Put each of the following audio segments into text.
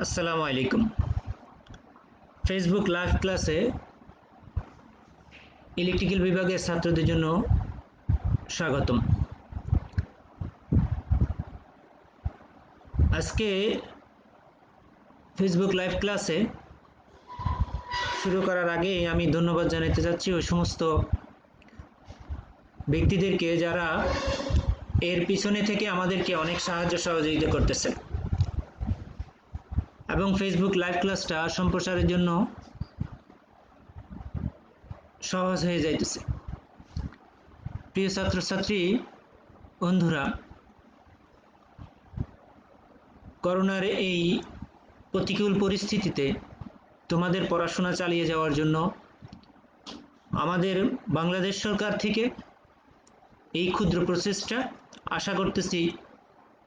আসসালামু আলাইকুম। Facebook live ক্লাসে ইলেকট্রিক্যাল বিভাগের ছাত্রদের জন্য স্বাগতম। আজকে ফেসবুক লাইভ ক্লাসে শুরু করার আগে আমি ধন্যবাদ জানাতে চাচ্ছি ওই সমস্ত ব্যক্তিদেরকে যারা এর পিছনে থেকে আমাদেরকে অনেক সাহায্য সহযোগিতা করতেছেন এবং ফেসবুক লাইভ ক্লাসটা সম্প্রচারের জন্য সহজ হয়ে যাইতেছে। প্রিয় ছাত্রছাত্রী বন্ধুরা, করোনার এই প্রতিকূল পরিস্থিতিতে তোমাদের পড়াশোনা চালিয়ে যাওয়ার জন্য আমাদের বাংলাদেশ সরকার থেকে এই ক্ষুদ্র প্রচেষ্টা আশা করতেছি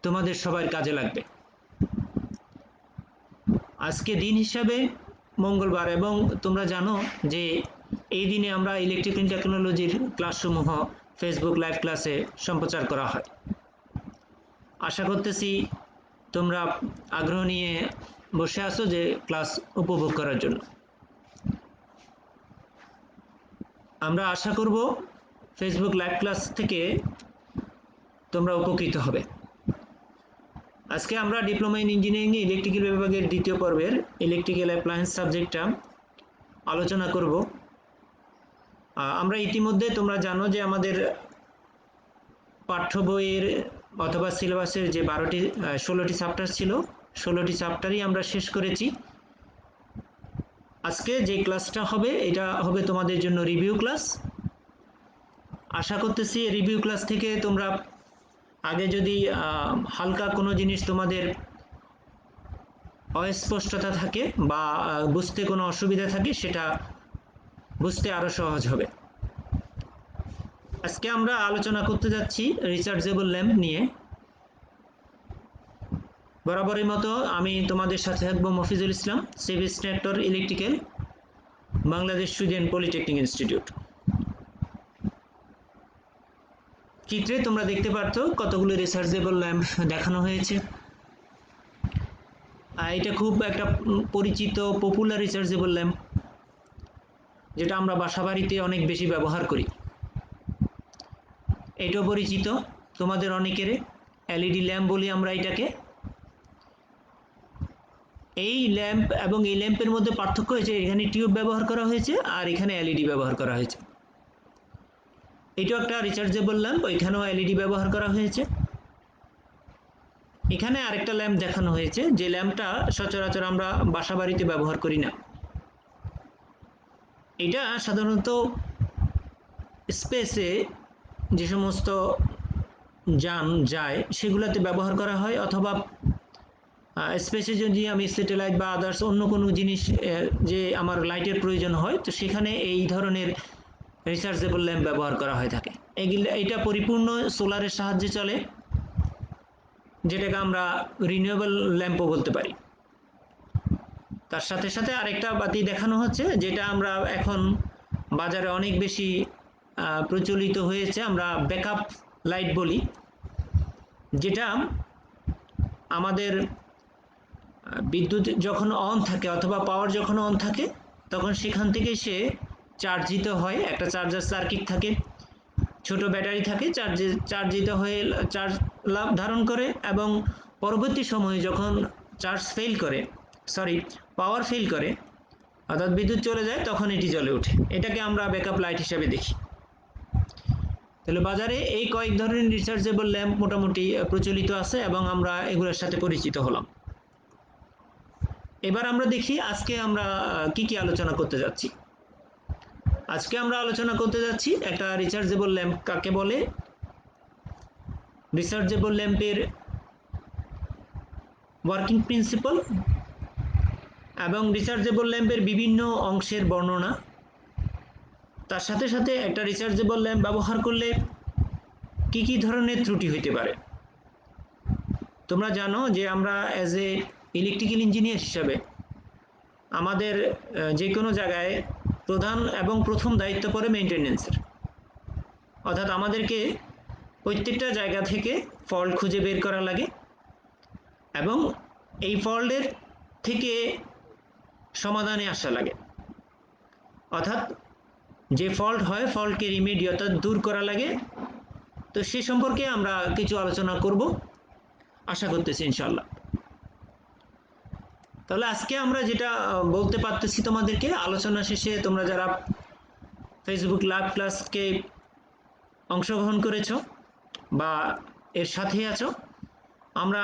তোমাদের সবার কাজে লাগবে। আজকে দিন হিসাবে মঙ্গলবার এবং তোমরা জানো যে এই দিনে আমরা ইলেকট্রিক্যাল টেকনোলজির ক্লাসসমূহ ফেসবুক লাইভ ক্লাসে সম্প্রচার করা হয়। আশা করতেছি তোমরা আগ্রহ নিয়ে বসে আছো যে ক্লাস উপভোগ করার জন্য। আমরা আশা করব ফেসবুক লাইভ ক্লাস থেকে তোমরা উপকৃত হবে। আজকে আমরা ডিপ্লোমা ইন ইঞ্জিনিয়ারিং ইলেকট্রিক্যাল বিভাগের দ্বিতীয় পর্বের ইলেকট্রিক্যাল অ্যাপ্লায়েন্স সাবজেক্টটা আলোচনা করব। আমরা ইতিমধ্যে তোমরা জানো যে আমাদের পাঠ্য বইয়ের অথবা সিলেবাসের যে 16টি চ্যাপ্টার ছিল, 16টি চ্যাপ্টারই আমরা শেষ করেছি। আজকে যে ক্লাসটা হবে এটা হবে তোমাদের জন্য রিভিউ ক্লাস। আশা করতেছি রিভিউ ক্লাস থেকে তোমরা আগে যদি হালকা কোনো জিনিস তোমাদের অস্পষ্টতা থাকে বা বুঝতে কোনো অসুবিধা থাকে সেটা বুঝতে আরো সহজ হবে। আজকে আমরা আলোচনা করতে যাচ্ছি রিচার্জেবল ল্যাম্প নিয়ে। বরাবরের মতো আমি তোমাদের সাথে থাকবো Mofizul Islam, chief instructor electrical, Bangladesh student polytechnic institute. চিত্রে তোমরা দেখতে পাচ্ছ কতগুলো রিচার্জেবল ল্যাম্প দেখানো হয়েছে। এটা খুব একটা পরিচিত পপুলার রিচার্জেবল ল্যাম্প, যেটা আমরা বাসাবাড়িতে অনেক বেশি ব্যবহার করি। এটাও পরিচিত তোমাদের অনেকের, এলইডি ল্যাম্প বলি আমরা এটাকে। এই ল্যাম্প এবং এই ল্যাম্পের মধ্যে পার্থক্য হয়েছে এখানে টিউব ব্যবহার করা হয়েছে আর এখানে এলইডি ব্যবহার করা হয়েছে। এটাও একটা রিচার্জেবল ল্যাম্প, এখানেও এলইডি ব্যবহার করা হয়েছে। এখানে আরেকটা ল্যাম্প দেখানো হয়েছে যে ল্যাম্পটা সচরাচর আমরা বাসাবাড়িতে ব্যবহার করি না। এটা সাধারণত স্পেসে যে সমস্ত যান যায় সেগুলোতে ব্যবহার করা হয়, অথবা স্পেসে যদি আমি স্যাটেলাইট বা আদার্স অন্য কোনো জিনিস যে আমার লাইটের প্রয়োজন হয় তো সেখানে এই ধরনের রিচার্জেবল ল্যাম্প ব্যবহার করা হয়ে থাকে। এটা পরিপূর্ণ সোলারের সাহায্যে চলে, যেটাকে আমরা রিনিউয়েবল ল্যাম্পও বলতে পারি। তার সাথে সাথে আরেকটা বাতি দেখানো হচ্ছে যেটা আমরা এখন বাজারে অনেক বেশি প্রচলিত হয়েছে, আমরা ব্যাকআপ লাইট বলি, যেটা আমাদের বিদ্যুৎ যখন অন থাকে অথবা পাওয়ার যখন অন থাকে তখন সেখান থেকে সে চার্জিত হয়। একটা চার্জার সার্কিট থাকে, ছোট ব্যাটারি থাকে, চার্জিত হয়ে চার্জ লাভ ধারণ করে এবং পরবর্তী সময়ে যখন পাওয়ার ফেল করে অর্থাৎ বিদ্যুৎ চলে যায় তখন এটি জ্বলে ওঠে। এটাকে আমরা ব্যাকআপ লাইট হিসেবে দেখি। তাহলে বাজারে এই কয়েক ধরনের রিচার্জেবল ল্যাম্প মোটামুটি প্রচলিত আছে এবং আমরা এগুলোর সাথে পরিচিত হলাম। এবার আমরা দেখি আজকে আমরা কি কি আলোচনা করতে যাচ্ছি। আজকে আমরা আলোচনা করতে যাচ্ছি একটা রিচার্জেবল ল্যাম্প কাকে বলে, রিচার্জেবল ল্যাম্পের ওয়ার্কিং প্রিন্সিপাল এবং রিচার্জেবল ল্যাম্পের বিভিন্ন অংশের বর্ণনা। তার সাথে সাথে একটা রিচার্জেবল ল্যাম্প ব্যবহার করলে কি কি ধরনের ত্রুটি হতে পারে। তোমরা জানো যে আমরা অ্যাজ এ ইলেকট্রিক্যাল ইঞ্জিনিয়ার হিসাবে আমাদের যে কোনো জায়গায় প্রধান এবং প্রথম দায়িত্ব পড়ে মেইনটেনেন্সের, অর্থাৎ আমাদেরকে প্রত্যেকটা জায়গা থেকে ফল্ট খুঁজে বের করা লাগে এবং এই ফল্টের থেকে সমাধানে আসা লাগে, অর্থাৎ যে ফল্ট হয় ফল্টকে রিমেডি অর্থাৎ দূর করা লাগে। তো সে সম্পর্কে আমরা কিছু আলোচনা করব আশা করতেছি ইনশাআল্লাহ। তাহলে আজকে আমরা যেটা বলতে পারতেছি তোমাদেরকে, আলোচনা শেষে তোমরা যারা ফেসবুক লাইভ ক্লাসকে অংশগ্রহণ করেছ বা এর সাথে আছো, আমরা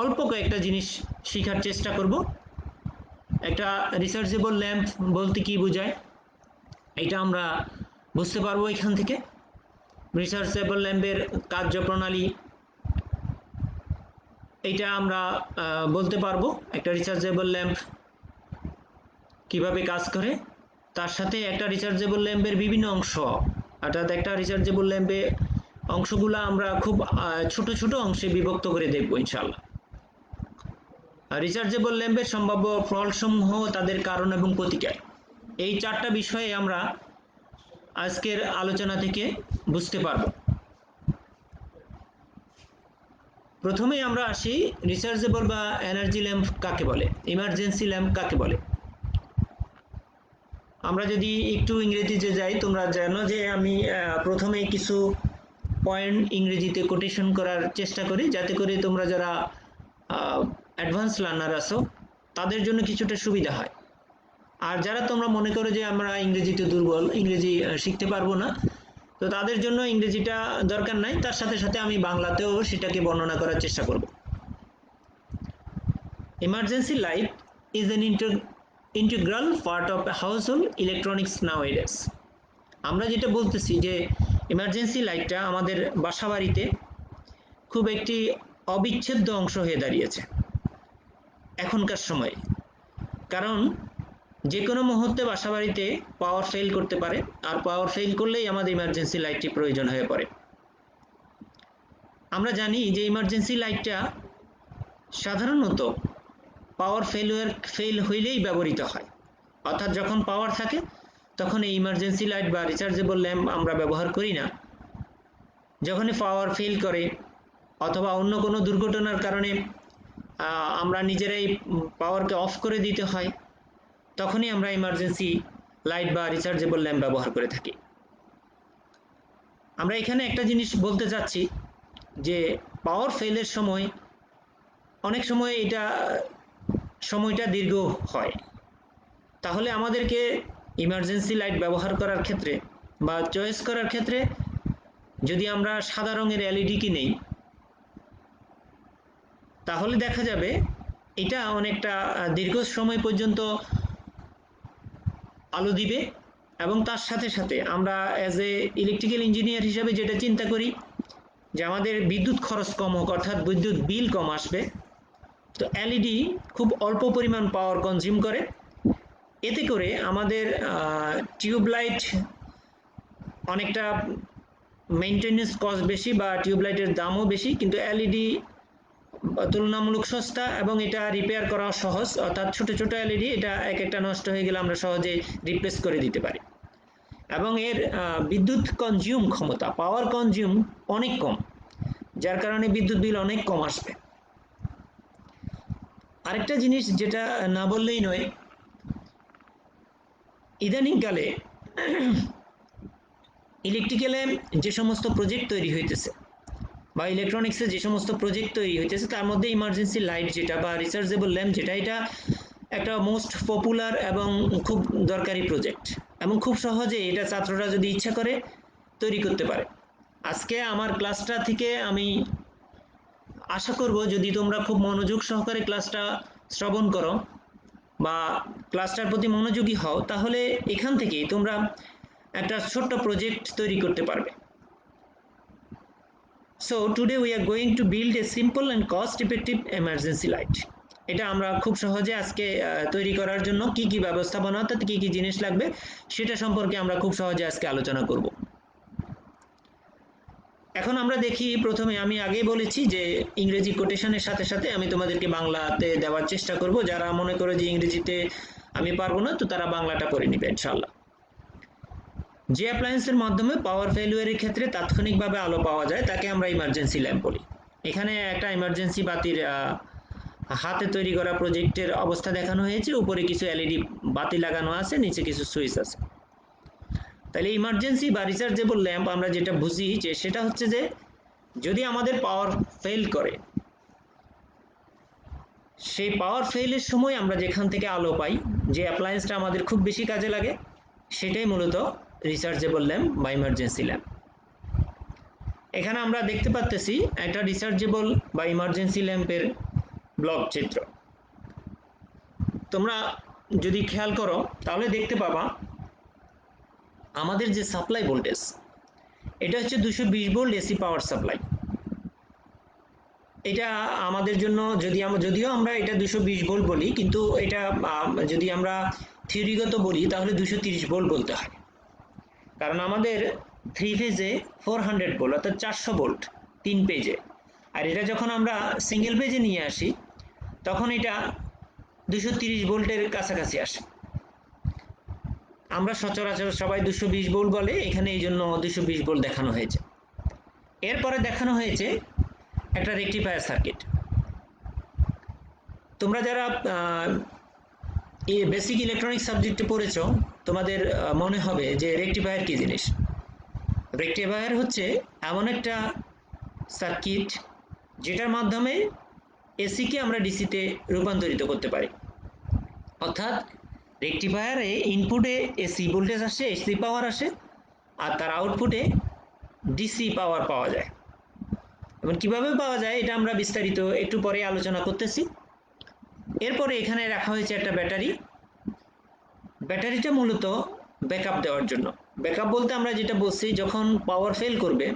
অল্প কয়েকটা জিনিস শেখার চেষ্টা করব। একটা রিসার্চেবল ল্যাম্প বলতে কি বোঝায় এটা আমরা বুঝতে পারবো এখান থেকে। রিসার্চেবল ল্যাম্পের কার্যপ্রণালী এটা আমরা বলতে পারবো, একটা রিচার্জেবল ল্যাম্প কিভাবে কাজ করে, তার সাথে একটা রিচার্জেবল ল্যাম্পের বিভিন্ন অংশ, অর্থাৎ একটা রিচার্জেবল ল্যাম্পে অংশগুলো আমরা খুব ছোট ছোট অংশে বিভক্ত করে দেখব ইনশাআল্লাহ। রিচার্জেবল ল্যাম্পের সম্ভাব্য ফল্টসমূহ, তাদের কারণ এবং প্রতিকার, এই চারটা বিষয়ে আমরা আজকের আলোচনা থেকে বুঝতে পারবো। প্রথমেই আমরা আসি রিচার্জেবল বা এনার্জি ল্যাম্প কাকে বলে, ইমার্জেন্সি ল্যাম্প কাকে বলে। আমরা যদি একটু ইংরেজিতে যাই, তোমরা জানো যে আমি প্রথমে কিছু পয়েন্ট ইংরেজিতে কোটেশন করার চেষ্টা করি, যাতে করে তোমরা যারা অ্যাডভান্স লার্নার আছো তাদের জন্য কিছুটা সুবিধা হয়। আর যারা তোমরা মনে করো যে আমরা ইংরেজিতে দুর্বল, ইংরেজি শিখতে পারবো না, তো তাদের জন্য ইংরেজিটা দরকার নাই, তার সাথে সাথে আমি বাংলাতেও সেটাকে বর্ণনা করার চেষ্টা করব। Emergency light is an integral part of household electronics nowadays. আমরা যেটা বলতেছি যে ইমার্জেন্সি লাইটটা আমাদের বাসাবাড়িতে খুব একটি অবিচ্ছেদ্য অংশ হয়ে দাঁড়িয়েছে এখনকার সময়ে। কারণ যে কোনো মুহূর্তে বাসাবাড়িতে পাওয়ার ফেল করতে পারে, আর পাওয়ার ফেল করলেই আমাদের ইমার্জেন্সি লাইটটি প্রয়োজন হয়ে পড়ে। আমরা জানি যে ইমার্জেন্সি লাইটটা সাধারণত পাওয়ার ফেল হইলেই ব্যবহৃত হয়, অর্থাৎ যখন পাওয়ার থাকে তখন এই ইমার্জেন্সি লাইট বা রিচার্জেবল ল্যাম্প আমরা ব্যবহার করি না। যখনই পাওয়ার ফেল করে অথবা অন্য কোনো দুর্ঘটনার কারণে আমরা নিজেরাই পাওয়ারকে অফ করে দিতে হয়, তখনই আমরা ইমার্জেন্সি লাইট বা রিচার্জেবল ল্যাম্প ব্যবহার করে থাকি। আমরা এখানে একটা জিনিস বলতে চাচ্ছি যে পাওয়ার ফেলের সময় অনেক সময় সময়টা দীর্ঘ হয়, তাহলে আমাদেরকে ইমার্জেন্সি লাইট ব্যবহার করার ক্ষেত্রে বা চয়েস করার ক্ষেত্রে যদি আমরা সাদা রঙের এলইডি কিনি, তাহলে দেখা যাবে এটা অনেকটা দীর্ঘ সময় পর্যন্ত আলো দিবে, এবং তার সাথে সাথে আমরা অ্যাজ এ ইলেকট্রিক্যাল ইঞ্জিনিয়ার হিসাবে যেটা চিন্তা করি যে আমাদের বিদ্যুৎ খরচ কম হোক, অর্থাৎ বিদ্যুৎ বিল কম আসবে। তো এলইডি খুব অল্প পরিমাণ পাওয়ার কনজিউম করে, এতে করে আমাদের টিউবলাইট অনেকটা মেইনটেনেন্স কস্ট বেশি বা টিউবলাইটের দামও বেশি, কিন্তু এলইডি তুলনামূলক সস্তা এবং এটা রিপেয়ার করা সহজ, অর্থাৎ ছোট ছোট এলইডি এটা এক একটা নষ্ট হয়ে গেলে আমরা সহজে রিপ্লেস করে দিতে পারি, এবং এর বিদ্যুৎ কনজিউম ক্ষমতা, পাওয়ার কনজিউম অনেক কম, যার কারণে বিদ্যুৎ বিল অনেক কম আসবে। আরেকটা জিনিস যেটা না বললেই নয়, ইদানিংকালে ইলেকট্রিক্যালে যে সমস্ত প্রজেক্ট তৈরি হইতেছে বা ইলেকট্রনিক্সে যে সমস্ত প্রজেক্ট তৈরি হইতেছে, তার মধ্যে ইমার্জেন্সি লাইট যেটা বা রিচার্জেবল ল্যাম্প যেটা, এটা একটা মোস্ট পপুলার এবং খুব দরকারি প্রজেক্ট, এবং খুব সহজে এটা ছাত্ররা যদি ইচ্ছা করে তৈরি করতে পারে। আজকে আমার ক্লাসটা থেকে আমি আশা করব যদি তোমরা খুব মনোযোগ সহকারে ক্লাসটা শ্রবণ করো বা ক্লাসটার প্রতি মনোযোগী হও, তাহলে এখান থেকেই তোমরা একটা ছোট্ট প্রজেক্ট তৈরি করতে পারবে। So today we are going to build a simple and cost effective emergency light. এটা আমরা খুব সহজে আজকে তৈরি করার জন্য কি কি ব্যবস্থাপনা অর্থাৎ কি কি জিনিস লাগবে সেটা সম্পর্কে আমরা খুব সহজে আজকে আলোচনা করব। এখন আমরা দেখি, প্রথমে আমি আগেই বলেছি যে ইংরেজি কোটেশনের সাথে সাথে আমি তোমাদেরকে বাংলাতে দেওয়ার চেষ্টা করব। যারা মনে করে যে ইংরেজিতে আমি পারবো না, তো তারা বাংলাটা করে নিবে ইনশাআল্লাহ। যে অ্যাপ্লায়েন্সের মাধ্যমে পাওয়ার ফেলিওরের ক্ষেত্রে তাৎক্ষণিকভাবে আলো পাওয়া যায় তাকে আমরা ইমার্জেন্সি ল্যাম্প বলি। এখানে একটা ইমার্জেন্সি বাতির হাতে তৈরি করা প্রজেক্টের অবস্থা দেখানো হয়েছে। উপরে কিছু এলইডি বাতি লাগানো আছে, নিচে কিছু সুইচ আছে। তাহলে ইমার্জেন্সি বা রিচার্জেবল ল্যাম্প আমরা যেটা বুঝি যে সেটা হচ্ছে যে যদি আমাদের পাওয়ার ফেল করে, সেই পাওয়ার ফেলের সময় আমরা যেখান থেকে আলো পাই, যে অ্যাপ্লায়েন্সটা আমাদের খুব বেশি কাজে লাগে, সেটাই মূলত রিচার্জেবল ল্যাম্প বা ইমার্জেন্সি ল্যাম্প। এখানে আমরা দেখতে পাচ্ছি একটা রিচার্জেবল বা ইমার্জেন্সি ল্যাম্পের ব্লক চিত্র। তোমরা যদি খেয়াল করো তাহলে দেখতে পাবা আমাদের যে সাপ্লাই ভোল্টেজ, এটা হচ্ছে 220 ভোল্ট এসি পাওয়ার সাপ্লাই। এটা আমাদের জন্য যদিও আমরা এটা 220 ভোল্ট বলি, কিন্তু এটা যদি আমরা থিওরিগত বলি তাহলে 230 ভোল্ট বলতে হয়। কারণ আমাদের 3 ফেজে 400 ভোল্ট অর্থাৎ 400 ভোল্ট 3 পেজে, আর এটা যখন আমরা সিঙ্গেল পেজে নিয়ে আসি তখন এটা 230 ভোল্টের কাছাকাছি আসে। আমরা সচরাচর সবাই 220 ভোল্ট বলে, এখানে এই জন্য 220 ভোল্ট দেখানো হয়েছে। এরপরে দেখানো হয়েছে একটা রেকটিফায়ার সার্কিট। তোমরা যারা বেসিক ইলেকট্রনিক সাবজেক্টে পড়েছ তোমাদের মনে হবে যে রেকটিফায়ার কি জিনিস। রেকটিফায়ার হচ্ছে এমন একটা সার্কিট যেটার মাধ্যমে এসিকে আমরা ডিসিতে রূপান্তরিত করতে পারি। অর্থাৎ রেকটিফায়ারে ইনপুটে এসি ভোল্টেজ আসে, এসি পাওয়ার আসে, আর তার আউটপুটে ডিসি পাওয়ার পাওয়া যায়। এবং কিভাবে পাওয়া যায় এটা আমরা বিস্তারিত একটু পরে আলোচনা করতেছি। এরপরে এখানে রাখা হয়েছে একটা ব্যাটারি। ব্যাটারিটা মূলত ব্যাকআপ দেওয়ার জন্য। ব্যাকআপ বলতে আমরা যেটা বলছি, যখন পাওয়ার ফেল করবে,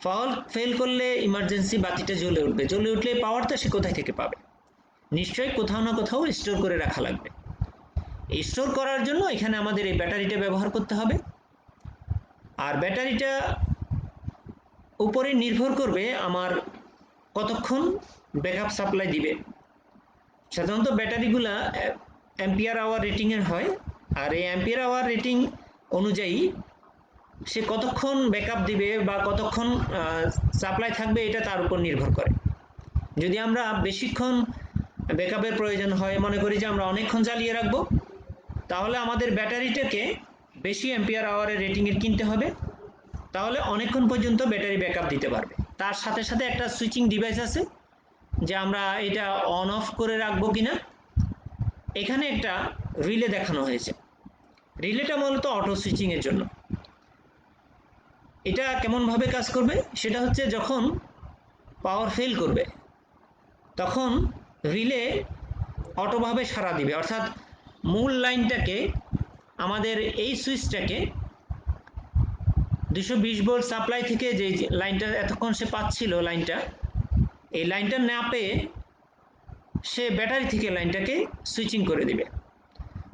পাওয়ার ফেল করলে ইমার্জেন্সি বাতিটা জ্বলে উঠবে, জ্বলে উঠলে পাওয়ারটা সে কোথায় থেকে পাবে? নিশ্চয়ই কোথাও না কোথাও স্টোর করে রাখা লাগবে। এই স্টোর করার জন্য এখানে আমাদের এই ব্যাটারিটা ব্যবহার করতে হবে। আর ব্যাটারিটা উপরে নির্ভর করবে আমার কতক্ষণ ব্যাকআপ সাপ্লাই দিবে। সাধারণত ব্যাটারিগুলা অ্যাম্পিয়ার আওয়ার রেটিংয়ের হয়, আর এই অ্যাম্পিয়ার আওয়ার রেটিং অনুযায়ী সে কতক্ষণ ব্যাকআপ দিবে বা কতক্ষণ সাপ্লাই থাকবে এটা তার উপর নির্ভর করে। যদি আমরা বেশিক্ষণ ব্যাকআপের প্রয়োজন হয়, মনে করি যে আমরা অনেকক্ষণ চালিয়ে রাখবো, তাহলে আমাদের ব্যাটারিটাকে বেশি অ্যাম্পিয়ার আওয়ারের রেটিংয়ের কিনতে হবে, তাহলে অনেকক্ষণ পর্যন্ত ব্যাটারি ব্যাকআপ দিতে পারবে। তার সাথে সাথে একটা সুইচিং ডিভাইস আছে যে আমরা এটা অন অফ করে রাখবো কিনা। এখানে একটা রিলে দেখানো হয়েছে। রিলেটা মূলত অটো সুইচিংয়ের জন্য। এটা কেমনভাবে কাজ করবে সেটা হচ্ছে, যখন পাওয়ার ফেল করবে তখন রিলে অটোভাবে সাড়া দিবে, অর্থাৎ মূল লাইনটাকে, আমাদের এই সুইচটাকে 220 ভোল্ট সাপ্লাই থেকে যে লাইনটা এতক্ষণ সে পাচ্ছিল, এই লাইনটা না পেয়ে সে ব্যাটারি থেকে লাইনটাকে সুইচিং করে দিবে।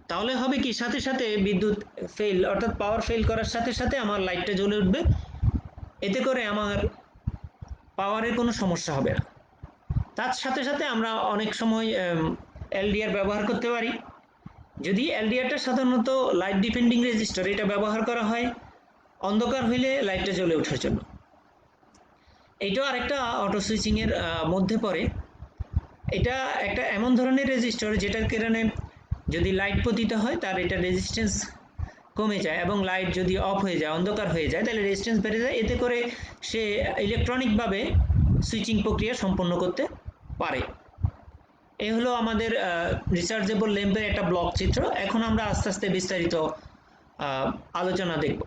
তাহলে হবে কি, সাথে সাথে বিদ্যুৎ ফেল অর্থাৎ পাওয়ার ফেল করার সাথে সাথে আমার লাইটটা জ্বলে উঠবে। এতে করে আমার পাওয়ারের কোনো সমস্যা হবে না। তার সাথে সাথে আমরা অনেক সময় এলডিআর ব্যবহার করতে পারি। যদি এলডিআরটা সাধারণত লাইট ডিপেন্ডিং রেজিস্টার, এটা ব্যবহার করা হয় অন্ধকার হইলে লাইটটা জ্বলে ওঠার জন্য। এইটাও আরেকটা অটো সুইচিংয়ের মধ্যে পড়ে। এটা একটা এমন ধরনের রেজিস্টার যেটার কারণে যদি লাইট পতিত হয় তার এটা রেজিস্ট্যান্স কমে যায়, এবং লাইট যদি অফ হয়ে যায়, অন্ধকার হয়ে যায়, তাহলে রেজিস্ট্যান্স বেড়ে যায়। এতে করে সে ইলেকট্রনিকভাবে সুইচিং প্রক্রিয়া সম্পন্ন করতে পারে। এই হলো আমাদের রিচার্জেবল ল্যাম্পের একটা ব্লক চিত্র। এখন আমরা আস্তে আস্তে বিস্তারিত আলোচনা দেখব।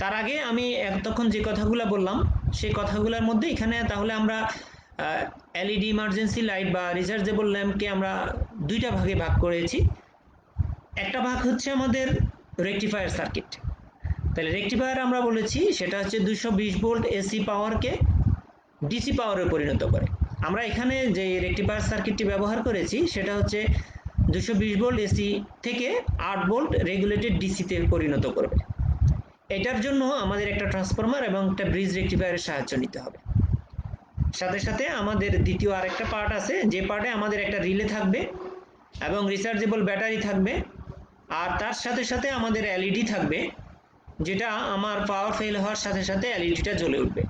তার আগে আমি এতক্ষণ যে কথাগুলো বললাম সেই কথাগুলোর মধ্যে এখানে তাহলে আমরা এলইডি ইমার্জেন্সি লাইট বা রিচার্জেবল ল্যাম্পকে আমরা দুইটা ভাগে ভাগ করেছি। একটা ভাগ হচ্ছে আমাদের রেকটিফায়ার সার্কিট। তাহলে রেকটিফায়ার আমরা বলেছি সেটা হচ্ছে 220 ভোল্ট এসি পাওয়ারকে ডিসি পাওয়ারে পরিণত করে। আমরা এখানে যে রেকটিফায়ার সার্কিটটি ব্যবহার করেছি সেটা হচ্ছে 220 ভোল্ট এসি থেকে 8 ভোল্ট রেগুলেটেড ডিসিতে পরিণত করবে। এটার জন্য আমাদের একটা ট্রান্সফরমার এবং একটা ব্রিজ রেকটিফায়ারের সাহায্য নিতে হবে। সাথে সাথে আমাদের দ্বিতীয় আরেকটা পার্ট আছে, যে পার্টে আমাদের একটা রিলে থাকবে এবং রিচার্জেবল ব্যাটারি থাকবে, আর তার সাথে সাথে আমাদের এলইডি থাকবে, যেটা আমার পাওয়ার ফেল হওয়ার সাথে সাথে এলইডিটা জ্বলে উঠবে।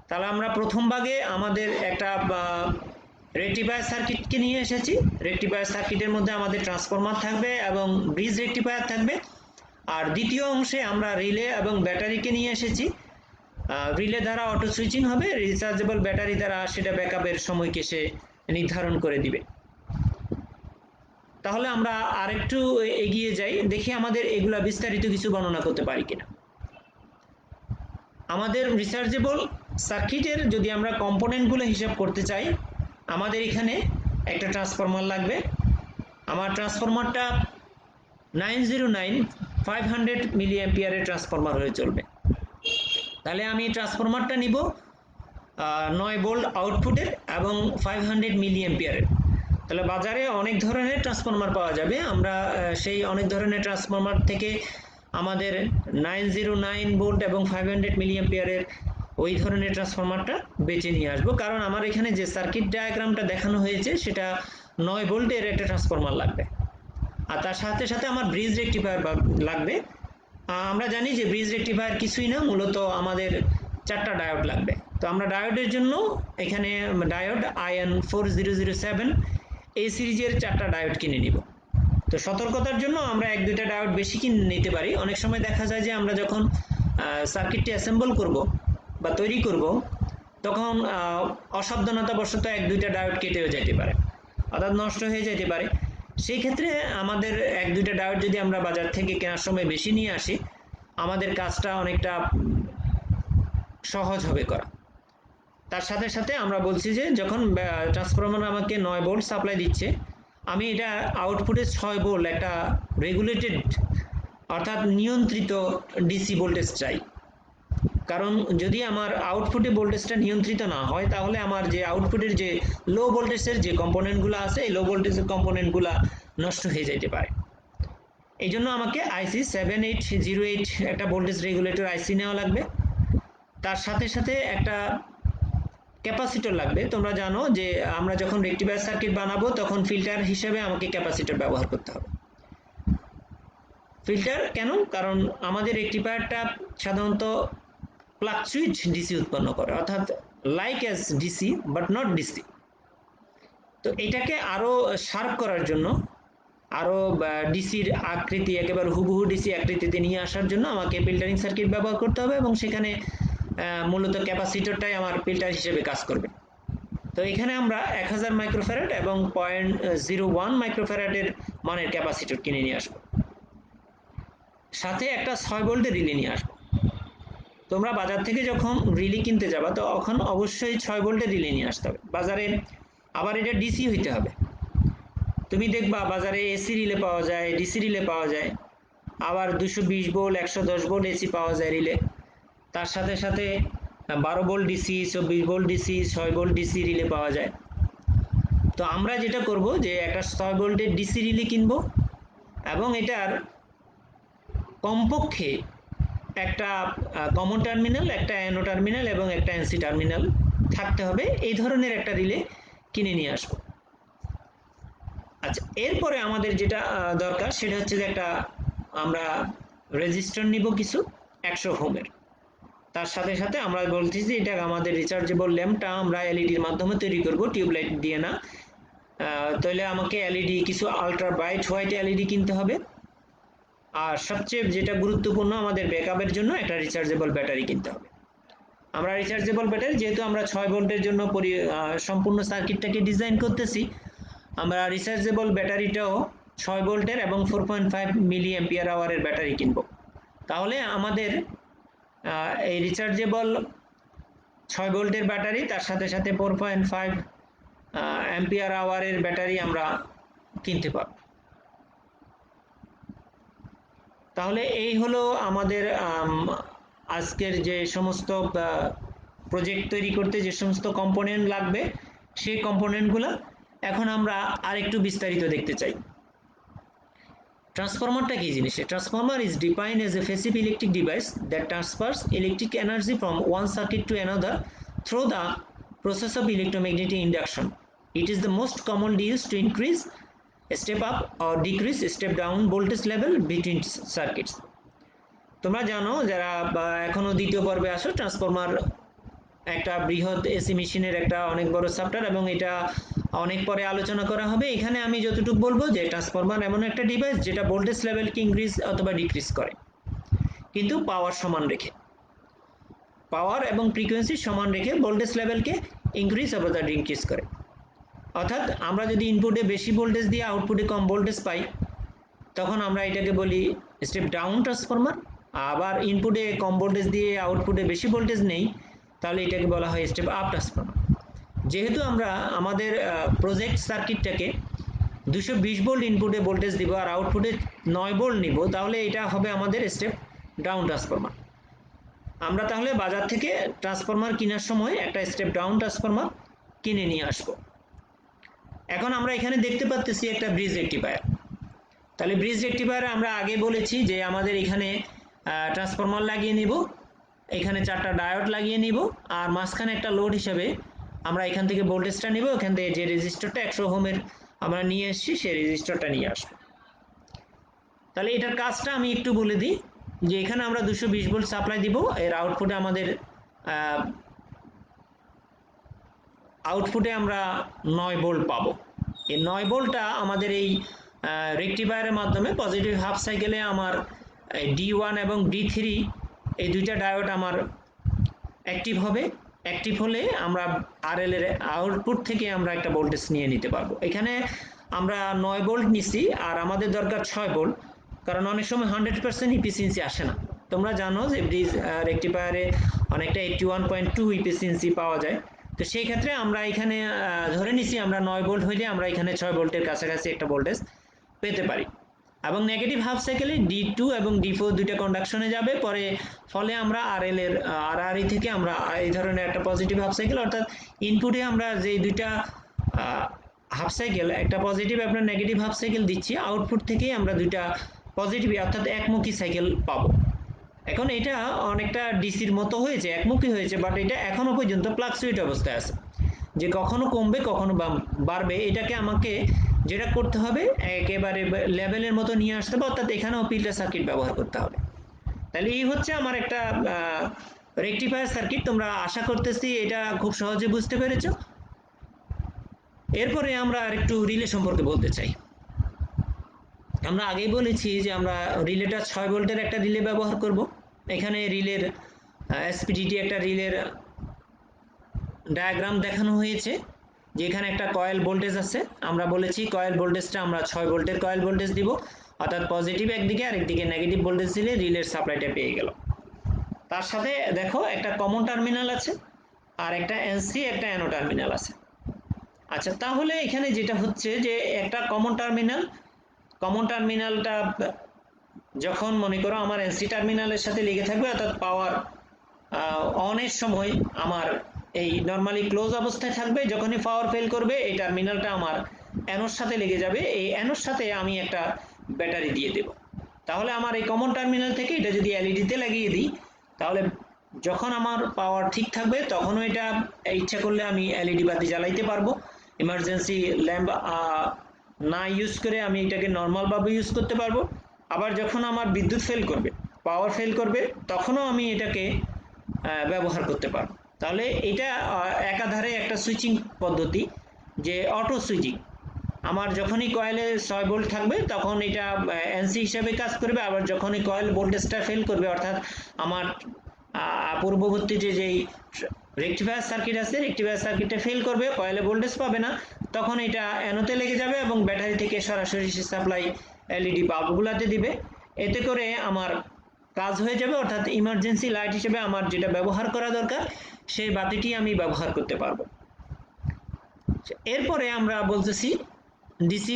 তাহলে আমরা প্রথম ভাগে আমাদের একটা রেকটিফায়ার সার্কিটকে নিয়ে এসেছি। রেকটিফায়ার সার্কিটের মধ্যে আমাদের ট্রান্সফরমার থাকবে এবং ব্রিজ রেকটিফায়ার থাকবে। আর দ্বিতীয় অংশে আমরা রিলে এবং ব্যাটারিকে নিয়ে এসেছি। রিলে দ্বারা অটো সুইচিং হবে, রিচার্জেবল ব্যাটারি দ্বারা সেটা ব্যাকআপের সময়কে সে নির্ধারণ করে দিবে। তাহলে আমরা আরেকটু এগিয়ে যাই, দেখি আমাদের এগুলা বিস্তারিত কিছু বর্ণনা করতে পারি কিনা। আমাদের রিচার্জেবল সার্কিটের যদি আমরা কম্পোনেন্টগুলো হিসাব করতে চাই, আমাদের এখানে একটা ট্রান্সফরমার লাগবে। আমার ট্রান্সফরমারটা 909 মিলি অ্যাম্পিয়ারের ট্রান্সফরমার হয়ে চলবে। তাহলে আমি ট্রান্সফরমারটা নিব 9 ভোল্ট আউটপুটের এবং 500 মিলি অ্যাম্পিয়ারের। তাহলে বাজারে অনেক ধরনের ট্রান্সফরমার পাওয়া যাবে, আমরা সেই অনেক ধরনের ট্রান্সফরমার থেকে আমাদের 909 ভোল্ট এবং 500 মিলি অ্যাম্পিয়ারের ওই ধরনের ট্রান্সফরমারটা বেছে নিয়ে আসবো। কারণ আমার এখানে যে সার্কিট ডায়াগ্রামটা দেখানো হয়েছে সেটা 9 ভোল্টের একটা ট্রান্সফরমার লাগবে, আর তার সাথে সাথে আমার ব্রিজ রেকটিফায়ার লাগবে। আমরা জানি যে ব্রিজ রেকটিফায়ার কিছুই না, মূলত আমাদের 4টা ডায়োড লাগবে। তো আমরা ডায়োডের জন্য এখানে ডায়োড IN4007 এই সিরিজের 4টা ডায়োড কিনে নিব। তো সতর্কতার জন্য আমরা 1-2টা ডায়োড বেশি কিনে নিতে পারি। অনেক সময় দেখা যায় যে আমরা যখন সার্কিটটি অ্যাসেম্বল করব বা তৈরি করব, তখন অসাবধানতাবশত 1-2টা ডায়োড কেটেও যেতে পারে, অর্থাৎ নষ্ট হয়ে যেতে পারে। সেই ক্ষেত্রে আমাদের 1-2টা ডায়োড যদি আমরা বাজার থেকে কেনার সময় বেশি নিয়ে আসি, আমাদের কাজটা অনেকটা সহজ হবে করা। তার সাথে সাথে আমরা বলছি যে যখন ট্রান্সফরমার আমাকে 9 ভোল্ট সাপ্লাই দিচ্ছে, আমি এটা আউটপুটে 6 ভোল্ট একটা রেগুলেটেড অর্থাৎ নিয়ন্ত্রিত ডিসি ভোল্টেজ চাই। কারণ যদি আমার আউটপুটে ভোল্টেজটা নিয়ন্ত্রিত না হয়, তাহলে আমার যে আউটপুটের যে লো ভোল্টেজের যে কম্পোনেন্টগুলো আছে, এই লো ভোল্টেজের কম্পোনেন্টগুলো নষ্ট হয়ে যেতে পারে। এই জন্য আমাকে আইসি 7808 একটা ভোল্টেজ রেগুলেটর আইসি নেওয়া লাগবে। তার সাথে সাথে একটা ক্যাপাসিটর লাগবে। তোমরা জানো যে আমরা যখন রেকটিফায়ার সার্কিট বানাবো তখন ফিল্টার হিসেবে আমাকে ক্যাপাসিটর ব্যবহার করতে হবে। ফিল্টার কেন? কারণ আমাদের রেকটিফায়ারটা সাধারণত ফ্লাকচুয়েট ডিসি উৎপন্ন করে, অর্থাৎ like as DC but not DC. তো এটাকে আরো শার্প করার জন্য, আরো ডিসির আকৃতি একেবারে হুবহু ডিসি আকৃতিতে নিয়ে আসার জন্য আমাকে ফিল্টারিং সার্কিট ব্যবহার করতে হবে, এবং সেখানে মূলত ক্যাপাসিটরটাই আমার ফিল্টার হিসেবে কাজ করবে। তো এখানে আমরা 1000 মাইক্রোফ্যারাড এবং 0.01 মাইক্রোফ্যারাডের মানের ক্যাপাসিটর কিনে নিয়ে আসবো। সাথে একটা 6 ভোল্টের রিলে নিয়ে আসবো। তোমরা বাজার থেকে যখন রিলে কিনতে যাবা তখন অবশ্যই 6 ভোল্টের রিলে নিয়ে আসতে হবে। বাজারে আবার এটা ডিসি হইতে হবে। তুমি দেখবা বাজারে এসি রিলে পাওয়া যায়, ডিসি রিলে পাওয়া যায়, আবার 220 ভোল্ট 110 ভোল্ট এসি পাওয়া যায় রিলে। তার সাথে সাথে 12 volt DC, 24 volt DC, 6 volt DC relay পাওয়া যায়। তো আমরা যেটা করব যে একটা 6 ভোল্টের ডিসি রিলে কিনবো, এবং এটার কমপক্ষে একটা কমন টার্মিনাল, একটা অ্যানো টার্মিনাল এবং একটা এনসি টার্মিনাল থাকতে হবে। এই ধরনের একটা রিলে কিনে নিয়ে আসবো। আচ্ছা, এরপরে আমাদের যেটা দরকার সেটা হচ্ছে যে একটা আমরা রেজিস্টর নিব কিছু 100 ওহমের। তার সাথে সাথে আমরা বলছি যে এটা আমাদের রিচার্জেবল ল্যাম্পটা আমরা এলইডির মাধ্যমে তৈরি করব, টিউবলাইট দিয়ে না। তাহলে আমাকে এলইডি কিছু আলট্রা ব্রাইট হোয়াইট এলইডি কিনতে হবে। আর সবচেয়ে যেটা গুরুত্বপূর্ণ, আমাদের ব্যাকআপের জন্য একটা রিচার্জেবল ব্যাটারি কিনতে হবে। আমরা রিচার্জেবল ব্যাটারি, যেহেতু আমরা 6 ভোল্টের জন্য সম্পূর্ণ সার্কিটটাকে ডিজাইন করতেছি, আমরা রিচার্জেবল ব্যাটারিটাও 6 ভোল্টের এবং 4.5 মিলি অ্যাম্পিয়ার আওয়ারের ব্যাটারি কিনব। তাহলে আমাদের এই রিচার্জেবল 6 ভোল্টের ব্যাটারি, তার সাথে সাথে 4.5 অ্যাম্পিয়ার আওয়ারের ব্যাটারি আমরা কিনতে পারব। তাহলে এই হলো আমাদের আজকের যে সমস্ত প্রজেক্ট তৈরি করতে যে সমস্ত কম্পোনেন্ট লাগবে, সেই কম্পোনেন্টগুলো এখন আমরা আরেকটু বিস্তারিত দেখতে চাই। ট্রান্সফরমারটা কি জিনিস? Transformer is defined as a passive electric device that transfers electric energy from one circuit to another through the process of electromagnetic induction. It is the most commonly used to increase a step up or decrease a step down voltage level between circuits. তোমরা জানো যারা এখনো দ্বিতীয় পর্বে আসো, transformer একটা বৃহৎ AC মেশিনের একটা অনেক বড় সফটওয়্যার, এবং এটা অনেক পরে আলোচনা করা হবে। এখানে আমি যতটুকু বলবো যে ট্রান্সফরমার এমন একটা ডিভাইস যেটা ভোল্টেজ লেভেলকে ইনক্রিজ অথবা ডিক্রিজ করে, কিন্তু পাওয়ার সমান রেখে, পাওয়ার এবং ফ্রিকোয়েন্সি সমান রেখে ভোল্টেজ লেভেলকে ইনক্রিজ অথবা ডিক্রিজ করে। অর্থাৎ আমরা যদি ইনপুটে বেশি ভোল্টেজ দিয়ে আউটপুটে কম ভোল্টেজ পাই, তখন আমরা এটাকে বলি স্টেপ ডাউন ট্রান্সফরমার। আবার ইনপুটে কম ভোল্টেজ দিয়ে আউটপুটে বেশি ভোল্টেজ নেই, তাহলে এটাকে বলা হয় স্টেপ আপ ট্রান্সফরমার। যেহেতু আমরা আমাদের প্রজেক্ট সার্কিটটাকে 220 ভোল্ট ইনপুটে ভোল্টেজ দিব আর আউটপুটে 9 ভোল্ট নিব, তাহলে এটা হবে আমাদের স্টেপ ডাউন ট্রান্সফরমার। আমরা তাহলে বাজার থেকে ট্রান্সফরমার কেনার সময় একটা স্টেপ ডাউন ট্রান্সফরমার কিনে নিয়ে আসবো। এখন আমরা এখানে দেখতে পাচ্ছি একটা ব্রিজ রেকটিফায়ার। তাহলে ব্রিজ রেকটিফায়ারে আমরা আগে বলেছি যে আমাদের এখানে ট্রান্সফরমার লাগিয়ে নিব, এখানে 4টা ডায়োড লাগিয়ে নিব, আর মাঝখানে একটা লোড হিসাবে আমরা এখান থেকে ভোল্টেজটা নিব, এখান থেকে যে রেজিস্টারটা 100 ওহমের আমরা নিয়ে এসেছি সেই রেজিস্টারটা নিয়ে আসবো। তাহলে এটার কাজটা আমি একটু বলে দিই যে এখানে আমরা 220 ভোল্ট সাপ্লাই দিব, এর আউটপুটে আমরা 9 ভোল্ট পাবো। এই 9 ভোল্টটা আমাদের এই রেকটিফায়ারের মাধ্যমে পজিটিভ হাফ সাইকেলে আমার D1 এবং D3 এই দুইটা ডায়োড আমার অ্যাক্টিভ হবে। অ্যাক্টিভ হলে আমরা RL এর আউটপুট থেকে আমরা একটা ভোল্টেজ নিয়ে নিতে পারবো। এখানে আমরা 9 ভোল্ট নিছি আর আমাদের দরকার 6 ভোল্ট, কারণ অনেক সময় 100% ইফিসিয়েন্সি আসে না। তোমরা জানো যে ব্রিজ রেকটিফায়ারে অনেকটা 81.2 ইফিসিয়েন্সি পাওয়া যায়। তো সেই ক্ষেত্রে আমরা এখানে ধরে নিছি আমরা 9 ভোল্ট হইলে আমরা এখানে 6 ভোল্টের কাছাকাছি একটা ভোল্টেজ পেতে পারি। এবং নেগেটিভ হাফ সাইকেলে D2 এবং D4 দুইটা কন্ডাকশনে যাবে, পরে ফলে আমরা RL এর RRE থেকে আমরা এই ধরনের একটা পজিটিভ হাফ সাইকেল, অর্থাৎ ইনপুটে আমরা যে দুইটা হাফ সাইকেল, একটা পজিটিভ আপনার নেগেটিভ হাফ সাইকেল দিচ্ছি, আউটপুট থেকেই আমরা দুইটা পজিটিভ অর্থাৎ একমুখী সাইকেল পাবো। এখন এটা অনেকটা ডিসির মতো হয়েছে, একমুখী হয়েছে, বাট এটা এখনো পর্যন্ত ফ্লাকচুয়েট অবস্থায় আছে, যে কখনো কমবে কখনো বাড়বে। এটাকে আমাকে যেটা করতে হবে একেবারে লেভেলের মতো নিয়ে আসতে হবে, অর্থাৎ এখানেও ফিল্টার সার্কিট ব্যবহার করতে হবে। তাহলে এই হচ্ছে আমার একটা রেকটিফায়ার সার্কিট। তোমরা আশা করতেছি এটা খুব সহজে বুঝতে পেরেছো। এরপরে আমরা আরেকটু রিলে সম্পর্কে বলতে চাই। আমরা আগেই বলেছি যে আমরা রিলেটা 6 ভোল্টের একটা রিলে ব্যবহার করব। এখানে রিলের এসপিডিটি একটা রিলের ডায়াগ্রাম দেখানো হয়েছে, যেখানে একটা কয়েল ভোল্টেজ আছে। আমরা বলেছি কয়েল ভোল্টেজটা আমরা 6 ভোল্টের কয়েল ভোল্টেজ দিব, অর্থাৎ পজিটিভ একদিকে আর একদিকে নেগেটিভ ভোল্টেজ দিলে রিলের সাপ্লাইটা পেয়ে গেল। তার সাথে দেখো একটা কমন টার্মিনাল আছে আর একটা এনসি একটা অ্যানো টার্মিনাল আছে। আচ্ছা, তাহলে এখানে যেটা হচ্ছে যে একটা কমন টার্মিনালটা যখন মনে করো আমার এনসি টার্মিনালের সাথে লেগে থাকবে, অর্থাৎ পাওয়ার অনের সময় আমার এই নর্মালি ক্লোজ অবস্থায় থাকবে, যখনই পাওয়ার ফেল করবে এই টার্মিনালটা আমার অ্যানোর সাথে লেগে যাবে, এই অ্যানোর সাথে আমি একটা ব্যাটারি দিয়ে দেব। তাহলে আমার এই কমন টার্মিনাল থেকে এটা যদি এলইডিতে লাগিয়ে দিই, তাহলে যখন আমার পাওয়ার ঠিক থাকবে তখনও এটা ইচ্ছা করলে আমি এলইডি বাতি জ্বালাইতে পারবো। ইমার্জেন্সি ল্যাম্প না ইউজ করে আমি এটাকে নর্মালভাবে ইউজ করতে পারবো। আবার যখন আমার বিদ্যুৎ ফেল করবে, পাওয়ার ফেল করবে, তখনও আমি এটাকে ব্যবহার করতে পারবো। তাহলে এটা একাধারে একটা সুইচিং পদ্ধতি, যে অটো সুইচিং। আমার যখনই কয়েলে 6 ভোল্ট থাকবে তখন এটা এনসি হিসাবে কাজ করবে, আবার যখনই কয়েল ভোল্টেজটা ফেল করবে, অর্থাৎ আমার পূর্ববর্তী যেই রেকটিফায়ার সার্কিট আছে, রেকটিফায়ার সার্কিটটা ফেল করবে, কয়েলে ভোল্টেজ পাবে না, তখন এটা অ্যানোতে লেগে যাবে এবং ব্যাটারি থেকে সরাসরি সাপ্লাই এলইডি বাল্বগুলোতে দিবে। এতে করে আমার কাজ হয়ে যাবে, অর্থাৎ ইমার্জেন্সি লাইট হিসেবে আমার যেটা ব্যবহার করা দরকার সেই বাতিটি আমি ব্যবহার করতে পারবো। এরপরে আমরা বলতেছি ডিসি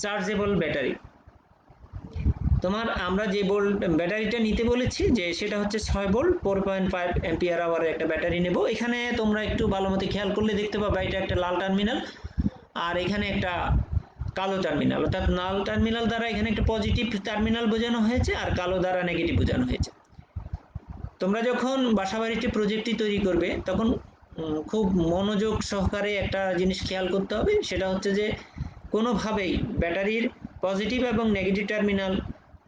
চার্জেবল ব্যাটারি। আমরা যে ব্যাটারিটা নিতে বলেছি যে সেটা হচ্ছে 6 ভোল্ট 4.5 অ্যাম্পিয়ার আওয়ারের একটা ব্যাটারি নেব। এখানে তোমরা একটু ভালো মতো খেয়াল করলে দেখতে পাবা এটা একটা লাল টার্মিনাল আর এখানে একটা কালো টার্মিনাল, অর্থাৎ লাল টার্মিনাল দ্বারা এখানে একটা পজিটিভ টার্মিনাল বোঝানো হয়েছে আর কালো দ্বারা নেগেটিভ বোঝানো হয়েছে। তোমরা যখন বাসাবাড়িতে প্রজেক্টটি তৈরি করবে তখন খুব মনোযোগ সহকারে একটা জিনিস খেয়াল করতে হবে, সেটা হচ্ছে যে কোনোভাবেই ব্যাটারির পজিটিভ এবং নেগেটিভ টার্মিনাল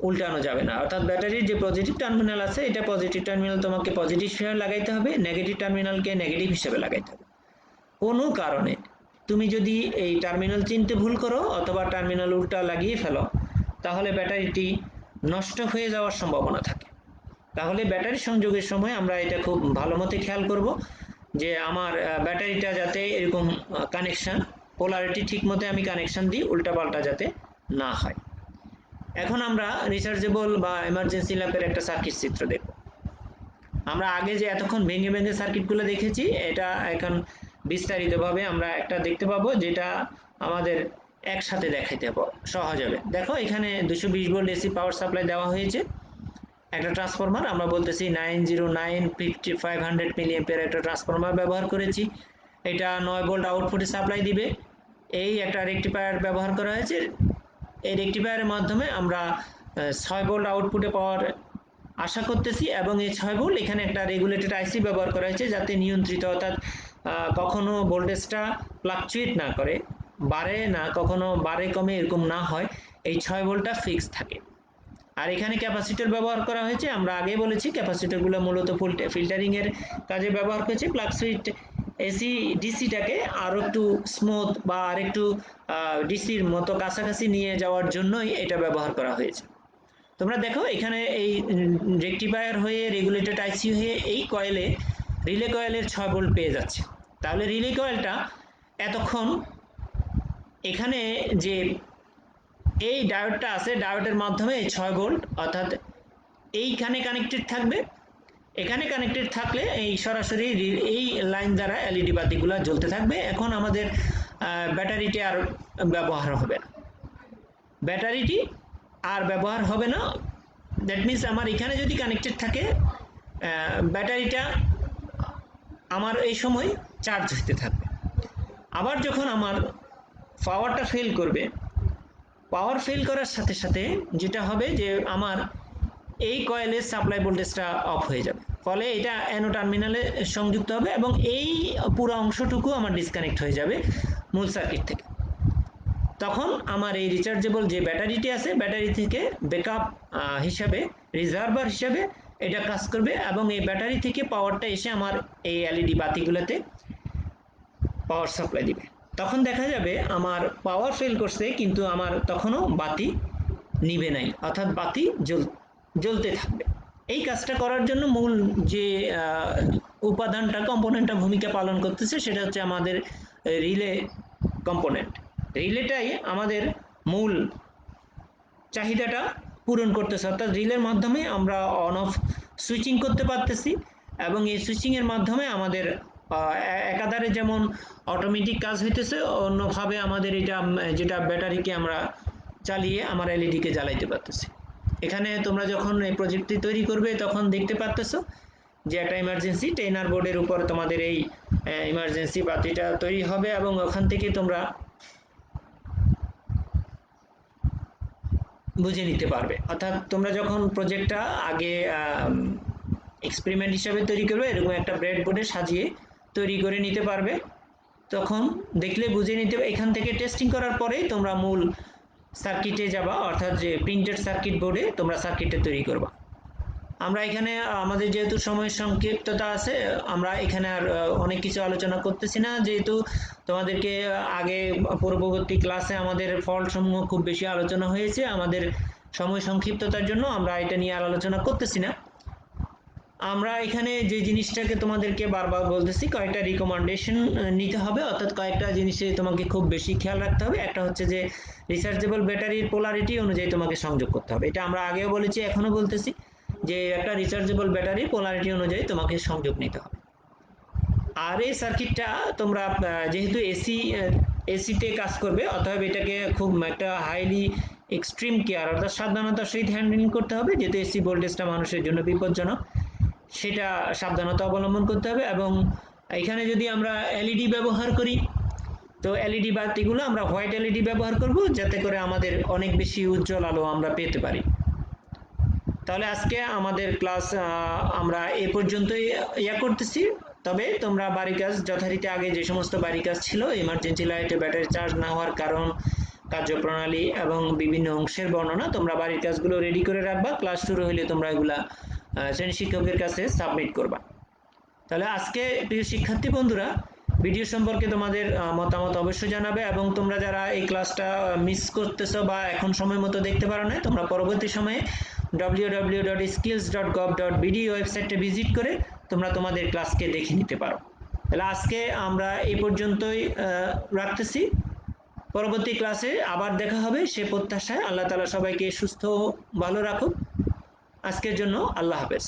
উল্টানো যাবে না, অর্থাৎ ব্যাটারির যে পজিটিভ টার্মিনাল আছে এটা পজিটিভ টার্মিনাল তোমাকে পজিটিভ হিসেবে লাগাইতে হবে, নেগেটিভ টার্মিনালকে নেগেটিভ হিসেবে লাগাইতে হবে। কোনো কারণে তুমি যদি এই টার্মিনাল চিনতে ভুল করো অথবা টার্মিনাল উল্টা লাগিয়ে ফেলো, তাহলে ব্যাটারিটি নষ্ট হয়ে যাওয়ার সম্ভাবনা থাকে। তাহলে ব্যাটারি সংযোগের সময় আমরা এটা খুব ভালো মতো খেয়াল করব যে আমার ব্যাটারিটা যাতে এরকম কানেকশন পোলারিটি ঠিক মতো আমি কানেকশন দিই, উল্টাপাল্টা যাতে না হয়। এখন আমরা রিচার্জেবল বা এমার্জেন্সি ল্যাম্পের একটা সার্কিট চিত্র দেখব। আমরা আগে যে এতক্ষণ ভেঙে ভেঙে সার্কিটগুলো দেখেছি, এটা এখন বিস্তারিতভাবে আমরা একটা দেখতে পাবো যেটা আমাদের একসাথে দেখাইতে সহজ হবে। দেখো এখানে 220 ভোল্ট এসি পাওয়ার সাপ্লাই দেওয়া হয়েছে, একটা ট্রান্সফরমার আমরা বলতেছি 909-500 মিলি অ্যাম্পিয়ার একটা ট্রান্সফরমার ব্যবহার করেছি। এটা 9 ভোল্ট আউটপুটে সাপ্লাই দিবে। এই একটা রেকটিফায়ার ব্যবহার করা হয়েছে, এই রেকটিফায়ারের মাধ্যমে আমরা 6 ভোল্ট আউটপুটে পাওয়ার আশা করতেছি এবং এই 6 ভোল্ট এখানে একটা রেগুলেটেড আইসি ব্যবহার করা হয়েছে যাতে নিয়ন্ত্রিত, অর্থাৎ কখনো ভোল্টেজটা ফ্লাকচুয়েট না করে, বাড়ে না কখনো বাড়ে কমে এরকম না হয়, এই 6 ভোল্টটা ফিক্স থাকে। আর এখানে ক্যাপাসিটর ব্যবহার করা হয়েছে, আমরা আগে বলেছি ক্যাপাসিটরগুলো মূলত ফিল্টারিং এর কাজে ব্যবহার করেছে, প্লাগ সুইচ এসি ডিসিটাকে আরো একটু স্মুথ বা আরেকটু ডিসির মতো কাছাকাছি নিয়ে যাওয়ার জন্যই এটা ব্যবহার করা হয়েছে। তোমরা দেখো এখানে এই রেকটিফায়ার হয়ে রেগুলেটেড আইসি হয়ে এই কয়েলে রিলে কয়েলের 6 ভোল্ট পেয়ে যাচ্ছে। তাহলে রিলে কয়েলটা এতক্ষণ এখানে যে এই ডায়োডটা আছে, ডায়োডের মাধ্যমে এই 6 ভোল্ট অর্থাৎ এইখানে কানেক্টেড থাকবে, এখানে কানেক্টেড থাকলে এই সরাসরি এই লাইন দ্বারা এলইডি বাতিগুলো জ্বলতে থাকবে। এখন আমাদের ব্যাটারিটি আর ব্যবহার হবে না, ব্যাটারিটি আর ব্যবহার হবে না। দ্যাট মিনস আমার এখানে যদি কানেক্টেড থাকে ব্যাটারিটা আমার এই সময় চার্জ হতে থাকবে। আবার যখন আমার পাওয়ারটা ফেল করবে, পাওয়ার ফেল করার সাথে সাথে যেটা হবে যে আমার এই কয়েলের সাপ্লাই ভোল্টেজটা অফ হয়ে যাবে, ফলে এটা অ্যানো টার্মিনালে সংযুক্ত হবে এবং এই পুরো অংশটুকু আমার ডিসকানেক্ট হয়ে যাবে মূল সার্কিট থেকে। তখন আমার এই রিচার্জেবল যে ব্যাটারিটি আছে, ব্যাটারি থেকে ব্যাকআপ হিসাবে, রিজার্ভার হিসাবে এটা কাজ করবে এবং এই ব্যাটারি থেকে পাওয়ারটা এসে আমার এই এলইডি বাতিগুলোতে পাওয়ার সাপ্লাই দিবে। তখন দেখা যাবে আমার পাওয়ার ফেল করছে কিন্তু আমার তখনও বাতি নিবে নাই, অর্থাৎ বাতি জ্বলতে থাকবে। এই কাজটা করার জন্য মূল যে উপাদানটা কম্পোনেন্টটা ভূমিকা পালন করতেছে সেটা হচ্ছে আমাদের রিলে কম্পোনেন্ট। রিলেটাই আমাদের মূল চাহিদাটা পূরণ করতেছে, অর্থাৎ রিলের মাধ্যমে আমরা অন অফ সুইচিং করতে পারতেছি এবং এই সুইচিং এর মাধ্যমে আমাদের একাধারে যেমন অটোমেটিক কাজ হইতেছে, অন্যভাবে আমাদের এটা যেটা ব্যাটারিকে আমরা চালিয়ে আমার এলইডিকে জ্বালাইতে পারতেছি। এখানে তোমরা যখন এই প্রজেক্টটি তৈরি করবে তখন দেখতে পারতেছো যে একটা ইমার্জেন্সি টেইনার বোর্ডের উপর তোমাদের এই ইমার্জেন্সি বাতিটা তৈরি হবে এবং ওখান থেকে তোমরা বুঝে নিতে পারবে। অর্থাৎ তোমরা যখন প্রজেক্টটা আগে এক্সপেরিমেন্ট হিসাবে তৈরি করবে, এরকম একটা ব্রেড বোর্ডে সাজিয়ে তৈরি করে নিতে পারবে, তখন দেখলে বুঝে নিতে, এখান থেকে টেস্টিং করার পরেই তোমরা মূল সার্কিটে যাবা, অর্থাৎ যে প্রিন্টেড সার্কিট বোর্ডে তোমরা সার্কিটটা তৈরি করবা। আমরা এখানে আমাদের যেহেতু সময়ের সংক্ষিপ্ততা আছে, আমরা এখানে আর অনেক কিছু আলোচনা করতেছি না, যেহেতু তোমাদেরকে আগে পূর্ববর্তী ক্লাসে আমাদের ফল্ট সমূহ খুব বেশি আলোচনা হয়েছে, আমাদের সময় সংক্ষিপ্ততার জন্য আমরা এটা নিয়ে আর আলোচনা করতেছি না। আমরা এখানে যে জিনিসটাকে তোমাদেরকে বারবার বলতেছি, কয়েকটা রিকমেন্ডেশন নিতে হবে, অর্থাৎ কয়েকটা জিনিসে তোমাকে খুব বেশি খেয়াল রাখতে হবে। একটা হচ্ছে যে রিচার্জেবল ব্যাটারির পোলারিটি অনুযায়ী তোমাকে সংযোগ করতে হবে, এটা আমরা আগেও বলেছি এখনো বলতেছি যে একটা রিচার্জেবল ব্যাটারি পোলারিটি অনুযায়ী তোমাকে সংযোগ নিতে হবে। আর এই সার্কিটটা তোমরা যেহেতু এসিতে কাজ করবে, অতএব এটাকে খুব একটা হাইলি এক্সট্রিম কেয়ার অর্থাৎ সাবধানতার সহিত হ্যান্ডলিং করতে হবে, যেহেতু এসি ভোল্টেজটা মানুষের জন্য বিপজ্জনক, সেটা সাবধানতা অবলম্বন করতে হবে। এবং এখানে যদি আমরা এলইডি ব্যবহার করি, তো এলইডি বাতিগুলো আমরা হোয়াইট এলইডি ব্যবহার করব যাতে করে আমাদের অনেক বেশি উজ্জ্বল আলো আমরা পেতে পারি। তাহলে আজকে আমাদের ক্লাস আমরা এ পর্যন্তই করতেছি। তবে তোমরা বাড়ি কাজ যথারীতি আগে যে সমস্ত বাড়ি কাজ ছিল, ইমার্জেন্সি লাইটে ব্যাটারি চার্জ না হওয়ার কারণ কার্যপ্রণালী এবং বিভিন্ন অংশের বর্ণনা তোমরা বাড়ির কাজগুলো রেডি করে রাখবা, ক্লাস শুরু হলে তোমরা এগুলা শ্রেণী শিক্ষকের কাছে সাবমিট করবা। তাহলে আজকে প্রিয় শিক্ষার্থী বন্ধুরা, ভিডিও সম্পর্কে তোমাদের মতামত অবশ্যই জানাবে, এবং তোমরা যারা এই ক্লাসটা মিস করতেছো বা এখন সময় মতো দেখতে পারো না, তোমরা পরবর্তী সময়ে www.skills.gov.bd ওয়েবসাইটে ভিজিট করে তোমরা তোমাদের ক্লাসকে দেখে নিতে পারো। তাহলে আজকে আমরা এই পর্যন্তই রাখতেছি। পরবর্তী ক্লাসে আবার দেখা হবে সে প্রত্যাশায়। আল্লাহ তাআলা সবাইকে সুস্থ ভালো রাখুক। আজকের জন্য আল্লাহ হাফেজ।